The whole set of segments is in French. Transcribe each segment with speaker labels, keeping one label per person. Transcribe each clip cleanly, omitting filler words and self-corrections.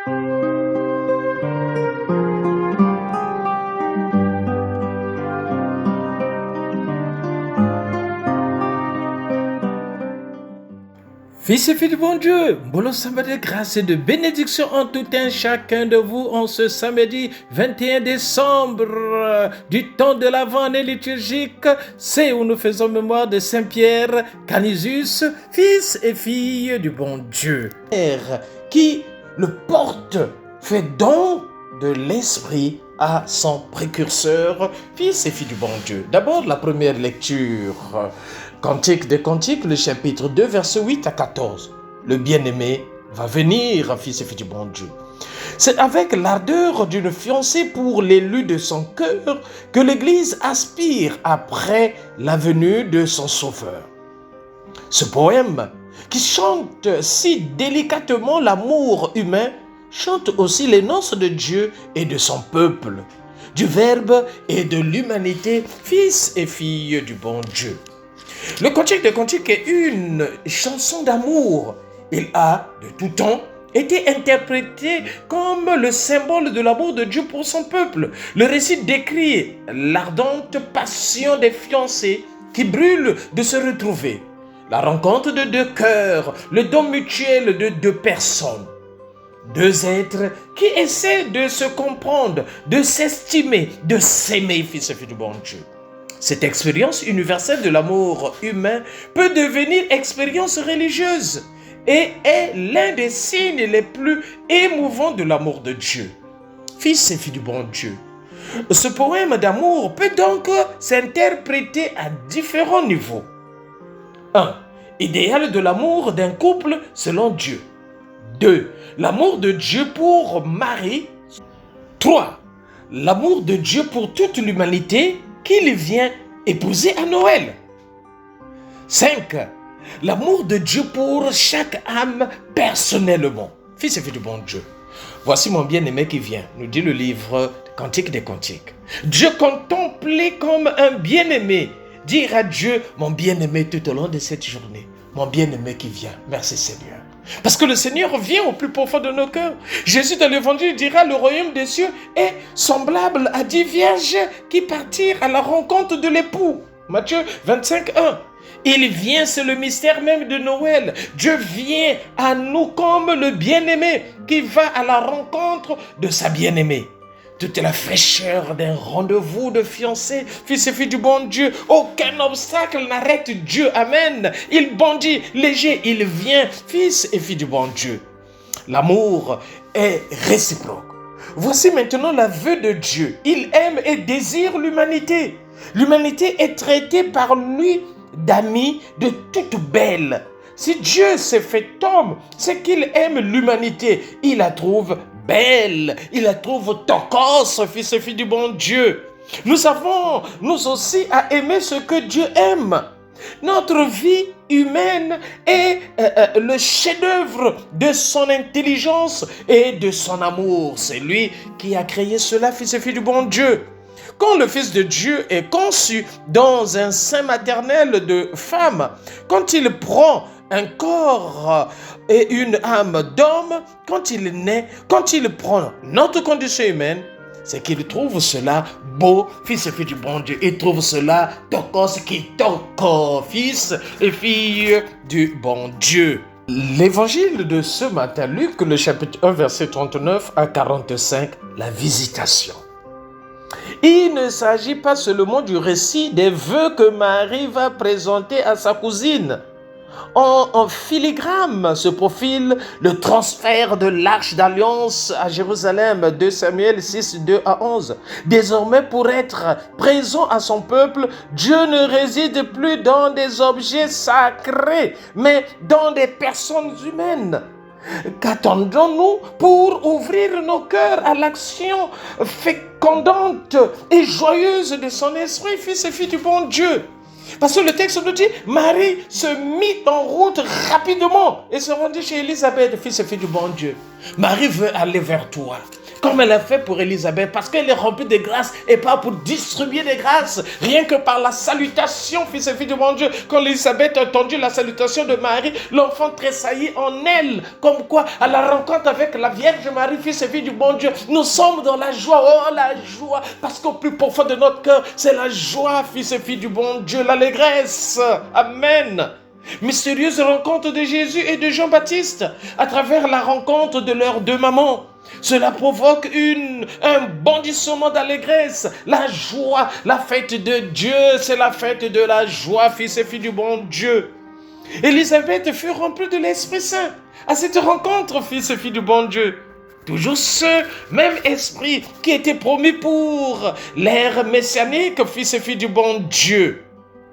Speaker 1: Fils et filles du bon Dieu, bon samedi de grâce et de bénédiction en tout un chacun de vous en ce samedi 21 décembre du temps de l'Avent année liturgique, c'est où nous faisons mémoire de Saint-Pierre Canisius, fils et fille du bon Dieu, qui le porte, fait don de l'Esprit à son précurseur, fils et fille du bon Dieu. D'abord, la première lecture. Cantique des Cantiques, le chapitre 2, versets 8 à 14. Le bien-aimé va venir, fils et fille du bon Dieu. C'est avec l'ardeur d'une fiancée pour l'élu de son cœur que l'Église aspire après la venue de son Sauveur. Ce poème, qui chante si délicatement l'amour humain, chante aussi les noces de Dieu et de son peuple, du Verbe et de l'humanité, fils et filles du bon Dieu. Le Cantique des Cantiques est une chanson d'amour. Il a, de tout temps, été interprété comme le symbole de l'amour de Dieu pour son peuple. Le récit décrit l'ardente passion des fiancés qui brûlent de se retrouver. La rencontre de deux cœurs, le don mutuel de deux personnes. Deux êtres qui essaient de se comprendre, de s'estimer, de s'aimer, fils et filles du bon Dieu. Cette expérience universelle de l'amour humain peut devenir expérience religieuse et est l'un des signes les plus émouvants de l'amour de Dieu. Fils et filles du bon Dieu, ce poème d'amour peut donc s'interpréter à différents niveaux. 1. Idéal de l'amour d'un couple selon Dieu. 2. L'amour de Dieu pour Marie. 3. L'amour de Dieu pour toute l'humanité qu'il vient épouser à Noël. 5. L'amour de Dieu pour chaque âme personnellement. Fils et filles du bon Dieu, voici mon bien-aimé qui vient, nous dit le livre Cantique des Cantiques. Dieu contemplé comme un bien-aimé, dire à Dieu, mon bien-aimé tout au long de cette journée, mon bien-aimé qui vient, merci Seigneur. Parce que le Seigneur vient au plus profond de nos cœurs. Jésus dans l'évangile dira, le royaume des cieux est semblable à 10 vierges qui partirent à la rencontre de l'époux. Matthieu 25, 1. Il vient, c'est le mystère même de Noël. Dieu vient à nous comme le bien-aimé qui va à la rencontre de sa bien-aimée. Toute la fraîcheur d'un rendez-vous de fiancés, fils et filles du bon Dieu. Aucun obstacle n'arrête Dieu. Amen. Il bondit léger, il vient, fils et filles du bon Dieu. L'amour est réciproque. Voici maintenant l'aveu de Dieu. Il aime et désire l'humanité. L'humanité est traitée par lui d'amis de toute belle. Si Dieu s'est fait homme, c'est qu'il aime l'humanité. Il la trouve belle, il la trouve tocos, fils et filles du bon Dieu. Nous avons, nous aussi, à aimer ce que Dieu aime. Notre vie humaine est le chef-d'œuvre de son intelligence et de son amour. C'est lui qui a créé cela, fils et filles du bon Dieu. Quand le Fils de Dieu est conçu dans un sein maternel de femme, quand il prend un corps et une âme d'homme, quand il naît, quand il prend notre condition humaine, c'est qu'il trouve cela beau, fils et fille du bon Dieu. Il trouve cela tocos qui toco, fils et fille du bon Dieu. L'évangile de ce matin, Luc, le chapitre 1, verset 39 à 45, la visitation. Il ne s'agit pas seulement du récit des vœux que Marie va présenter à sa cousine. En filigrane se profile le transfert de l'arche d'alliance à Jérusalem, 2 Samuel 6, 2 à 11. Désormais, pour être présent à son peuple, Dieu ne réside plus dans des objets sacrés, mais dans des personnes humaines. Qu'attendons-nous pour ouvrir nos cœurs à l'action fécondante et joyeuse de son esprit, fils et filles du bon Dieu? Parce que le texte nous dit, Marie se mit en route rapidement et se rendit chez Élisabeth, fils et fille du bon Dieu. Marie veut aller vers toi. comme elle a fait pour Élisabeth, parce qu'elle est remplie de grâce et pas pour distribuer des grâces. Rien que par la salutation, fils et filles du bon Dieu. Quand Élisabeth a entendu la salutation de Marie, l'enfant tressaillit en elle. Comme quoi, à la rencontre avec la Vierge Marie, fils et filles du bon Dieu, nous sommes dans la joie. Oh, la joie, parce qu'au plus profond de notre cœur, c'est la joie, fils et filles du bon Dieu, l'allégresse. Amen. Mystérieuse rencontre de Jésus et de Jean-Baptiste à travers la rencontre de leurs deux mamans. Cela provoque un bondissement d'allégresse, la joie, la fête de Dieu, c'est la fête de la joie, fils et filles du bon Dieu. Élisabeth fut remplie de l'Esprit Saint à cette rencontre, fils et filles du bon Dieu. Toujours ce même esprit qui était promis pour l'ère messianique, fils et filles du bon Dieu.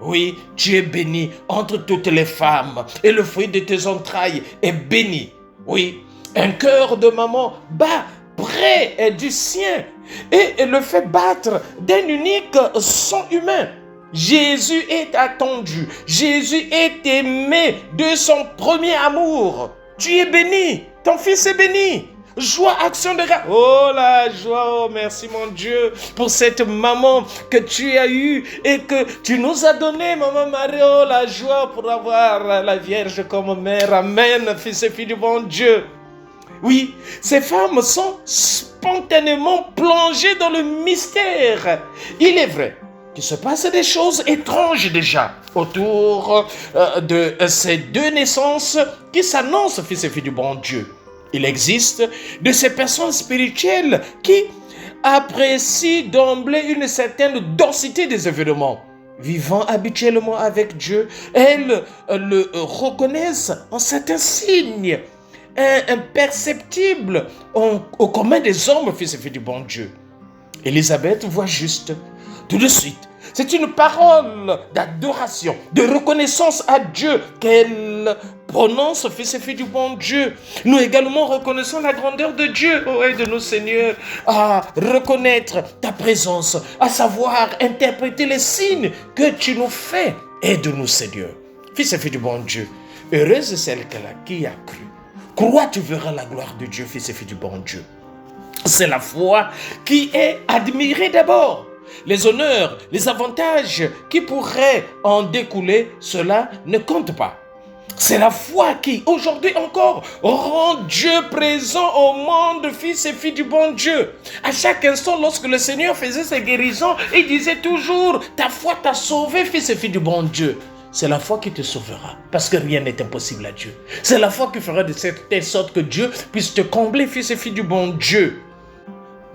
Speaker 1: Oui, tu es béni entre toutes les femmes et le fruit de tes entrailles est béni. Oui, un cœur de maman bat près du sien et le fait battre d'un unique son humain. Jésus est attendu, Jésus est aimé de son premier amour. Tu es béni, ton fils est béni. Joie, action de grâce. Oh la joie, oh merci mon Dieu pour cette maman que tu as eue et que tu nous as donnée, maman Marie. Oh la joie pour avoir la Vierge comme mère. Amen, fils et filles du bon Dieu. Oui, ces femmes sont spontanément plongées dans le mystère. Il est vrai qu'il se passe des choses étranges déjà autour de ces deux naissances qui s'annoncent, fils et filles du bon Dieu. Il existe de ces personnes spirituelles qui apprécient d'emblée une certaine densité des événements. Vivant habituellement avec Dieu, elles le reconnaissent en certains signes imperceptibles au commun des hommes, fils et filles du bon Dieu. Élisabeth voit juste, tout de suite. C'est une parole d'adoration, de reconnaissance à Dieu qu'elle prononce, fils et filles du bon Dieu. Nous également reconnaissons la grandeur de Dieu. Oh, aide-nous, Seigneur, à reconnaître ta présence, à savoir interpréter les signes que tu nous fais. Aide-nous, Seigneur. Fils et filles du bon Dieu, heureuse est celle qui a cru. Crois, tu verras la gloire de Dieu, fils et filles du bon Dieu. C'est la foi qui est admirée d'abord. Les honneurs, les avantages qui pourraient en découler, cela ne compte pas. C'est la foi qui, aujourd'hui encore, rend Dieu présent au monde, fils et filles du bon Dieu. À chaque instant, lorsque le Seigneur faisait ses guérisons, il disait toujours, ta foi t'a sauvé, fils et filles du bon Dieu. C'est la foi qui te sauvera, parce que rien n'est impossible à Dieu. C'est la foi qui fera de telle sorte que Dieu puisse te combler, fils et filles du bon Dieu.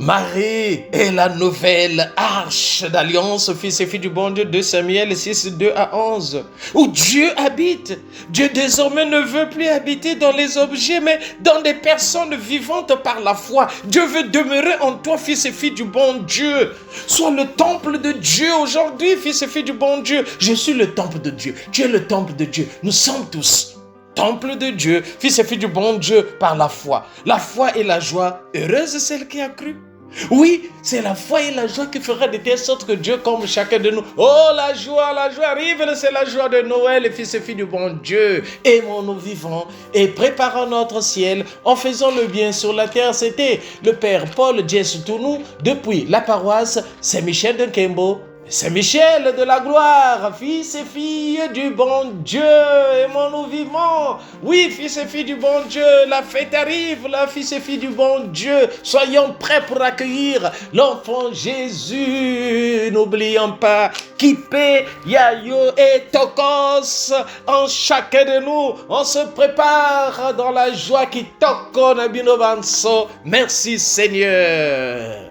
Speaker 1: Marie est la nouvelle arche d'alliance, fils et filles du bon Dieu, 2 Samuel 6, 2 à 11, où Dieu habite. Dieu désormais ne veut plus habiter dans les objets, mais dans des personnes vivantes par la foi. Dieu veut demeurer en toi, fils et filles du bon Dieu. Sois le temple de Dieu aujourd'hui, fils et filles du bon Dieu. Je suis le temple de Dieu. Tu es le temple de Dieu. Nous sommes tous temple de Dieu, fils et filles du bon Dieu par la foi. La foi et la joie, heureuse celle qui a cru. Oui, c'est la foi et la joie qui fera de telle sorte que Dieu comble chacun de nous. Oh, la joie arrive, c'est la joie de Noël, les fils et filles du bon Dieu. Aimons-nous vivants et préparons notre ciel en faisant le bien sur la terre. C'était le Père Paul Djesoutou depuis la paroisse Saint-Michel de Kembo. Saint-Michel de la gloire, fils et filles du bon Dieu, aimons-nous vivants. Oui, fils et filles du bon Dieu, la fête arrive, la fils et filles du bon Dieu. Soyons prêts pour accueillir l'enfant Jésus. N'oublions pas Kipé, Yayo et Tokos. En chacun de nous, on se prépare dans la joie qui tokone Binobanso. Merci Seigneur.